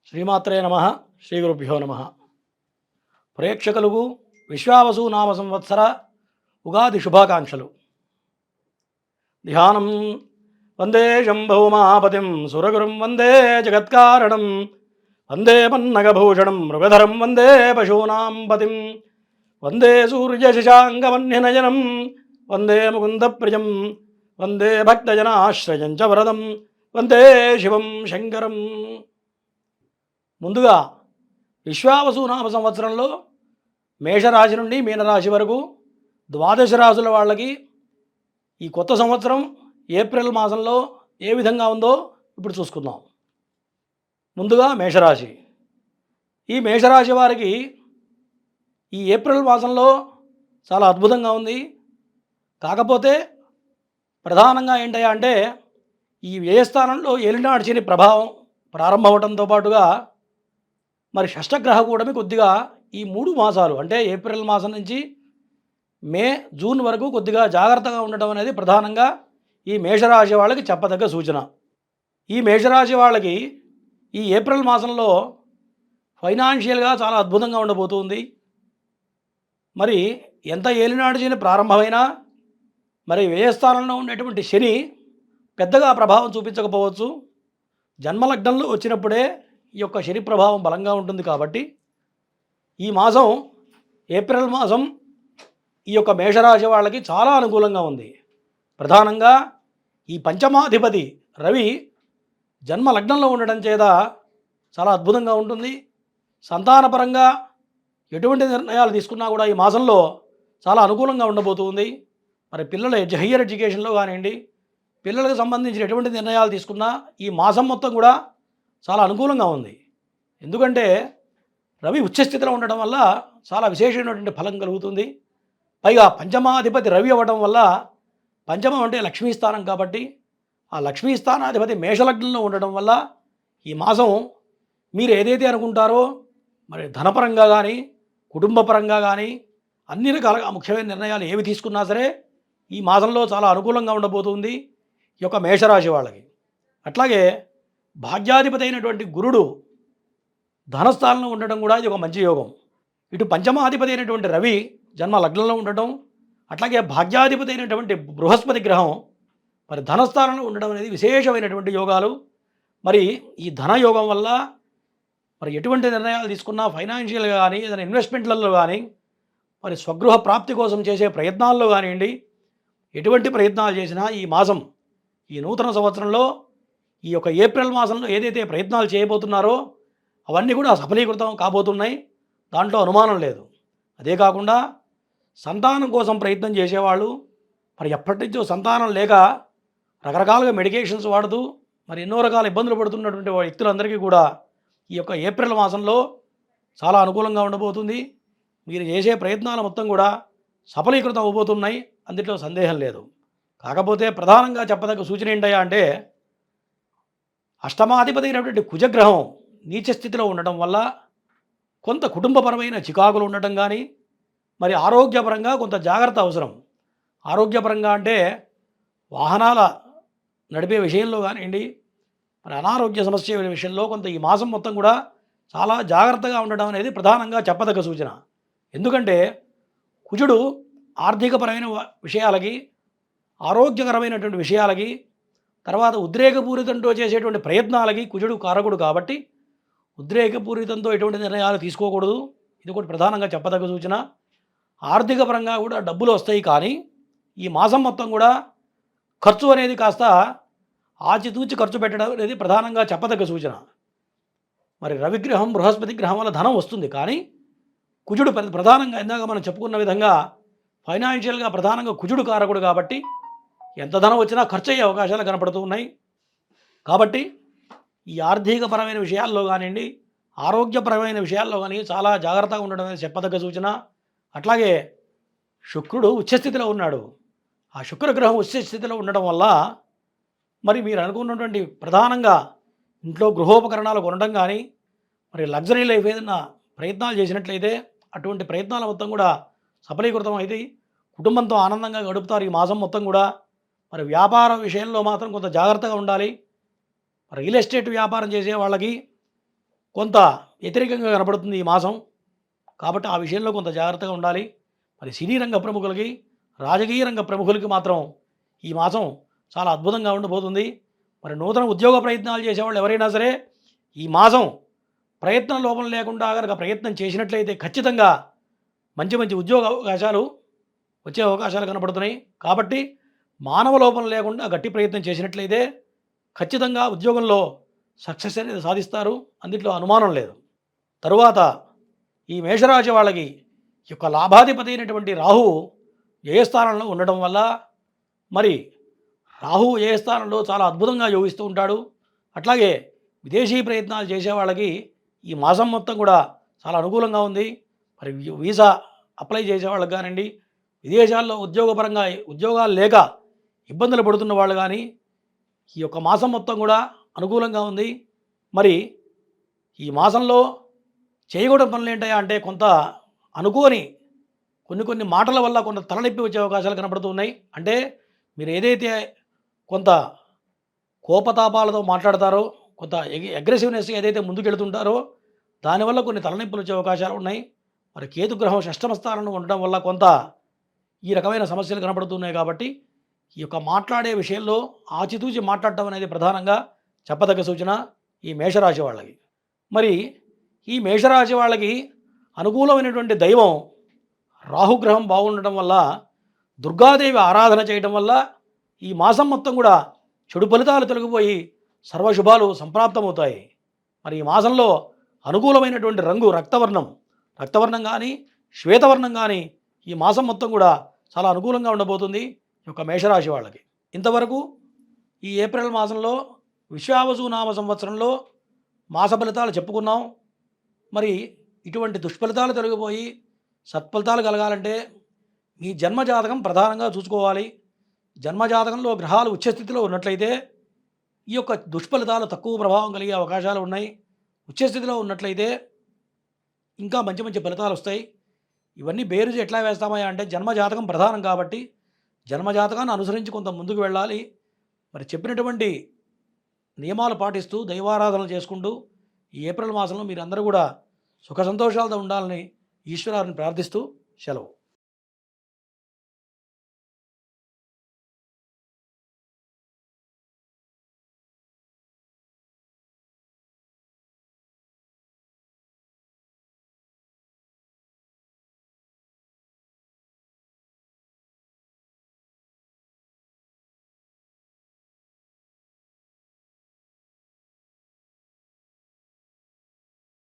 శ్రీమాత్రే నమ. శ్రీ గురుభ్యో నమ. ప్రేక్షకులకు విశ్వావసు నామ సంవత్సర ఉగాది శుభాకాంక్షలు. ధ్యానం వందే శంభౌమాపతిం సురగురుం వందే జగత్కారణం వందే పన్నగభూషణం మృగధరం వందే పశూనాం పతిం వందే సూర్యశశాంగమన్యనయనం వందే ముకుందప్రియం వందే భక్తజనాశ్రయం చ వరదం వందే శివం శంకరం. ముందుగా విశ్వావసు నామ సంవత్సరంలో మేషరాశి నుండి మీనరాశి వరకు ద్వాదశ రాశుల వాళ్ళకి ఈ కొత్త సంవత్సరం ఏప్రిల్ మాసంలో ఏ విధంగా ఉందో ఇప్పుడు చూసుకుందాం. ముందుగా మేషరాశి. ఈ మేషరాశి వారికి ఈ ఏప్రిల్ మాసంలో చాలా అద్భుతంగా ఉంది. కాకపోతే ప్రధానంగా ఏంటయ్యా అంటే ఈ వ్యయస్థానంలో ఏలినాడు శని ప్రభావం ప్రారంభమవడంతో పాటుగా మరి షష్టగ్రహ కూడమి కొద్దిగా ఈ 3 మాసాలు అంటే ఏప్రిల్ మాసం నుంచి మే జూన్ వరకు కొద్దిగా జాగ్రత్తగా ఉండటం అనేది ప్రధానంగా ఈ మేషరాశి వాళ్ళకి చెప్పదగ్గ సూచన. ఈ మేషరాశి వాళ్ళకి ఈ ఏప్రిల్ మాసంలో ఫైనాన్షియల్గా చాలా అద్భుతంగా ఉండబోతుంది. మరి ఎంత ఏలినాడు శని ప్రారంభమైనా మరి వ్యయస్థానంలో ఉండేటువంటి శని పెద్దగా ప్రభావం చూపించకపోవచ్చు. జన్మలగ్నంలో వచ్చినప్పుడే ఈ యొక్క శని ప్రభావం బలంగా ఉంటుంది. కాబట్టి ఈ మాసం ఏప్రిల్ మాసం ఈ యొక్క మేషరాశి వాళ్ళకి చాలా అనుకూలంగా ఉంది. ప్రధానంగా ఈ పంచమాధిపతి రవి జన్మ లగ్నంలో ఉండడం చేత చాలా అద్భుతంగా ఉంటుంది. సంతానపరంగా ఎటువంటి నిర్ణయాలు తీసుకున్నా కూడా ఈ మాసంలో చాలా అనుకూలంగా ఉండబోతుంది. మరి పిల్లల హయ్యర్ ఎడ్యుకేషన్లో కానివ్వండి, పిల్లలకు సంబంధించిన ఎటువంటి నిర్ణయాలు తీసుకున్నా ఈ మాసం మొత్తం కూడా చాలా అనుకూలంగా ఉంది. ఎందుకంటే రవి ఉచ్చస్థితిలో ఉండడం వల్ల చాలా విశేషమైనటువంటి ఫలం కలుగుతుంది. పైగా పంచమాధిపతి రవి అవ్వడం వల్ల, పంచమం అంటే లక్ష్మీ స్థానం కాబట్టి ఆ లక్ష్మీ స్థానాధిపతి మేషలగ్నంలో ఉండడం వల్ల ఈ మాసం మీరు ఏదైతే అనుకుంటారో మరి ధనపరంగా కానీ కుటుంబపరంగా కానీ అన్ని రకాలుగా ముఖ్యమైన నిర్ణయాలు ఏవి తీసుకున్నా సరే ఈ మాసంలో చాలా అనుకూలంగా ఉండబోతుంది ఈ యొక్క మేషరాశి వాళ్ళకి. అట్లాగే భాగ్యాధిపతి అయినటువంటి గురుడు ధనస్థానంలో ఉండటం కూడా ఇది ఒక మంచి యోగం. ఇటు పంచమాధిపతి అయినటువంటి రవి జన్మ లగ్నంలో ఉండటం, అట్లాగే భాగ్యాధిపతి అయినటువంటి బృహస్పతి గ్రహం మరి ధనస్థానంలో ఉండడం అనేది విశేషమైనటువంటి యోగాలు. మరి ఈ ధనయోగం వల్ల మరి ఎటువంటి నిర్ణయాలు తీసుకున్నా ఫైనాన్షియల్గా కానీ ఏదైనా ఇన్వెస్ట్మెంట్లలో కానీ మరి స్వగృహ ప్రాప్తి కోసం చేసే ప్రయత్నాల్లో కానివ్వండి, ఎటువంటి ప్రయత్నాలు చేసినా ఈ మాసం ఈ నూతన సంవత్సరంలో ఈ యొక్క ఏప్రిల్ మాసంలో ఏదైతే ప్రయత్నాలు చేయబోతున్నారో అవన్నీ కూడా సఫలీకృతం కాబోతున్నాయి. దాంట్లో అనుమానం లేదు. అదే కాకుండా సంతానం కోసం ప్రయత్నం చేసేవాళ్ళు మరి ఎప్పటి నుంచో సంతానం లేక రకరకాలుగా మెడికేషన్స్ వాడుతూ మరి ఎన్నో రకాల ఇబ్బందులు పడుతున్నటువంటి వ్యక్తులందరికీ కూడా ఈ యొక్క ఏప్రిల్ మాసంలో చాలా అనుకూలంగా ఉండబోతుంది. మీరు చేసే ప్రయత్నాలు మొత్తం కూడా సఫలీకృతం అవబోతున్నాయి, అందులో సందేహం లేదు. కాకపోతే ప్రధానంగా చెప్పదగ్గ సూచన ఏంటయ్యా అంటే అష్టమాధిపతి అయినటువంటి కుజగ్రహం నీచ స్థితిలో ఉండటం వల్ల కొంత కుటుంబపరమైన చికాకులు ఉండటం కానీ, మరి ఆరోగ్యపరంగా కొంత జాగ్రత్త అవసరం. ఆరోగ్యపరంగా అంటే వాహనాల నడిపే విషయంలో కానివ్వండి, మరి అనారోగ్య సమస్య విషయంలో కొంత ఈ మాసం మొత్తం కూడా చాలా జాగ్రత్తగా ఉండడం అనేది ప్రధానంగా చెప్పదగ్గ సూచన. ఎందుకంటే కుజుడు ఆర్థికపరమైన విషయాలకి, ఆరోగ్యకరమైనటువంటి విషయాలకి, తర్వాత ఉద్రేకపూరితంతో చేసేటువంటి ప్రయత్నాలకి కుజుడు కారకుడు కాబట్టి ఉద్రేకపూరితంతో ఎటువంటి నిర్ణయాలు తీసుకోకూడదు. ఇది ఒకటి ప్రధానంగా చెప్పదగ్గ సూచన. ఆర్థిక పరంగా కూడా డబ్బులు వస్తాయి, కానీ ఈ మాసం మొత్తం కూడా ఖర్చు అనేది కాస్త ఆచితూచి ఖర్చు పెట్టడం అనేది ప్రధానంగా చెప్పదగ్గ సూచన. మరి రవిగ్రహం బృహస్పతి గ్రహం వల్ల ధనం వస్తుంది, కానీ కుజుడు ప్రధానంగా ఇందాక మనం చెప్పుకున్న విధంగా ఫైనాన్షియల్గా ప్రధానంగా కుజుడు కారకుడు కాబట్టి ఎంత ధనం వచ్చినా ఖర్చు అయ్యే అవకాశాలు కనపడుతూ ఉన్నాయి. కాబట్టి ఈ ఆర్థికపరమైన విషయాల్లో కానివ్వండి, ఆరోగ్యపరమైన విషయాల్లో కానీ చాలా జాగ్రత్తగా ఉండడం అనేది చెప్పదగ్గ సూచన. అట్లాగే శుక్రుడు ఉచ్చస్థితిలో ఉన్నాడు. ఆ శుక్రగ్రహం ఉచ్చస్థితిలో ఉండడం వల్ల మరి మీరు అనుకున్నటువంటి ప్రధానంగా ఇంట్లో గృహోపకరణాలు కొనడం కానీ, మరి లగ్జరీ లైఫ్ ఏదైనా ప్రయత్నాలు చేసినట్లయితే అటువంటి ప్రయత్నాల మొత్తం కూడా సఫలీకృతం అయితే కుటుంబంతో ఆనందంగా గడుపుతారు ఈ మాసం మొత్తం కూడా. మరి వ్యాపార విషయంలో మాత్రం కొంత జాగ్రత్తగా ఉండాలి. రియల్ ఎస్టేట్ వ్యాపారం చేసే వాళ్ళకి కొంత వ్యతిరేకంగా కనపడుతుంది ఈ మాసం. కాబట్టి ఆ విషయంలో కొంత జాగ్రత్తగా ఉండాలి. మరి సినీ రంగ ప్రముఖులకి, రాజకీయ రంగ ప్రముఖులకి మాత్రం ఈ మాసం చాలా అద్భుతంగా ఉండబోతుంది. మరి నూతన ఉద్యోగ ప్రయత్నాలు చేసేవాళ్ళు ఎవరైనా సరే ఈ మాసం ప్రయత్నం లోపం లేకుండా గనక ప్రయత్నం చేసినట్లయితే ఖచ్చితంగా మంచి మంచి ఉద్యోగ అవకాశాలు వచ్చే అవకాశాలు కనపడుతున్నాయి. కాబట్టి మానవ లోపం లేకుండా గట్టి ప్రయత్నం చేసినట్లయితే ఖచ్చితంగా ఉద్యోగంలో సక్సెస్ అనేది సాధిస్తారు. అందుట్లో అనుమానం లేదు. తరువాత ఈ మేషరాశి వాళ్ళకి ఈ యొక్క లాభాధిపతి అయినటువంటి రాహువు ఏ స్థానంలో ఉండడం వల్ల మరి రాహువు ఏ స్థానంలో చాలా అద్భుతంగా యోగిస్తూ ఉంటాడు. అట్లాగే విదేశీ ప్రయత్నాలు చేసే వాళ్ళకి ఈ మాసం మొత్తం కూడా చాలా అనుకూలంగా ఉంది. మరి వీసా అప్లై చేసే వాళ్ళకి కానివ్వండి, విదేశాల్లో ఉద్యోగపరంగా ఉద్యోగాలు లేక ఇబ్బందులు పడుతున్న వాళ్ళు కానీ ఈ యొక్క మాసం మొత్తం కూడా అనుకూలంగా ఉంది. మరి ఈ మాసంలో చేయకూడని పనులు ఏంటయ్యా అంటే కొంత అనుకోని కొన్ని మాటల వల్ల కొంత తలనొప్పి వచ్చే అవకాశాలు కనపడుతూ ఉన్నాయి. అంటే మీరు ఏదైతే కొంత కోపతాపాలతో మాట్లాడతారో, కొంత అగ్రెసివ్నెస్ ఏదైతే ముందుకెళ్తుంటారో దానివల్ల కొన్ని తలనొప్పులు వచ్చే అవకాశాలు ఉన్నాయి. మరి కేతుగ్రహం షష్టమ స్థానంలో ఉండడం వల్ల కొంత ఈ రకమైన సమస్యలు కనపడుతున్నాయి. కాబట్టి ఈ యొక్క మాట్లాడే విషయంలో ఆచితూచి మాట్లాడటం అనేది ప్రధానంగా చెప్పదగ్గ సూచన ఈ మేషరాశి వాళ్ళకి. మరి ఈ మేషరాశి వాళ్ళకి అనుకూలమైనటువంటి దైవం రాహుగ్రహం బాగుండటం వల్ల దుర్గాదేవి ఆరాధన చేయడం వల్ల ఈ మాసం మొత్తం కూడా చెడు ఫలితాలు తొలగిపోయి సర్వశుభాలు సంప్రాప్తమవుతాయి. మరి ఈ మాసంలో అనుకూలమైనటువంటి రంగు రక్తవర్ణం కానీ శ్వేతవర్ణం కానీ ఈ మాసం మొత్తం కూడా చాలా అనుకూలంగా ఉండబోతుంది ఈ యొక్క మేషరాశి వాళ్ళకి. ఇంతవరకు ఈ ఏప్రిల్ మాసంలో విశ్వావసు నామ సంవత్సరంలో మాస ఫలితాలు చెప్పుకున్నాం. మరి ఇటువంటి దుష్ఫలితాలు తొలగిపోయి సత్ఫలితాలు కలగాలంటే మీ జన్మజాతకం ప్రధానంగా చూసుకోవాలి. జన్మజాతకంలో గ్రహాలు ఉచ్చస్థితిలో ఉన్నట్లయితే ఈ యొక్క దుష్ఫలితాలు తక్కువ ప్రభావం కలిగే అవకాశాలు ఉన్నాయి. ఉచ్చస్థితిలో ఉన్నట్లయితే ఇంకా మంచి మంచి ఫలితాలు వస్తాయి. ఇవన్నీ బేరుజు ఎట్లా వేస్తామయ్యా అంటే జన్మజాతకం ప్రధానం కాబట్టి జన్మజాతకాన్ని అనుసరించి కొంత ముందుకు వెళ్ళాలి. మరి చెప్పినటువంటి నియమాలు పాటిస్తూ దైవారాధనలు చేసుకుంటూ ఈ ఏప్రిల్ మాసంలో మీరందరూ కూడా సుఖ సంతోషాలతో ఉండాలని ఈశ్వరాన్ని ప్రార్థిస్తూ సెలవు.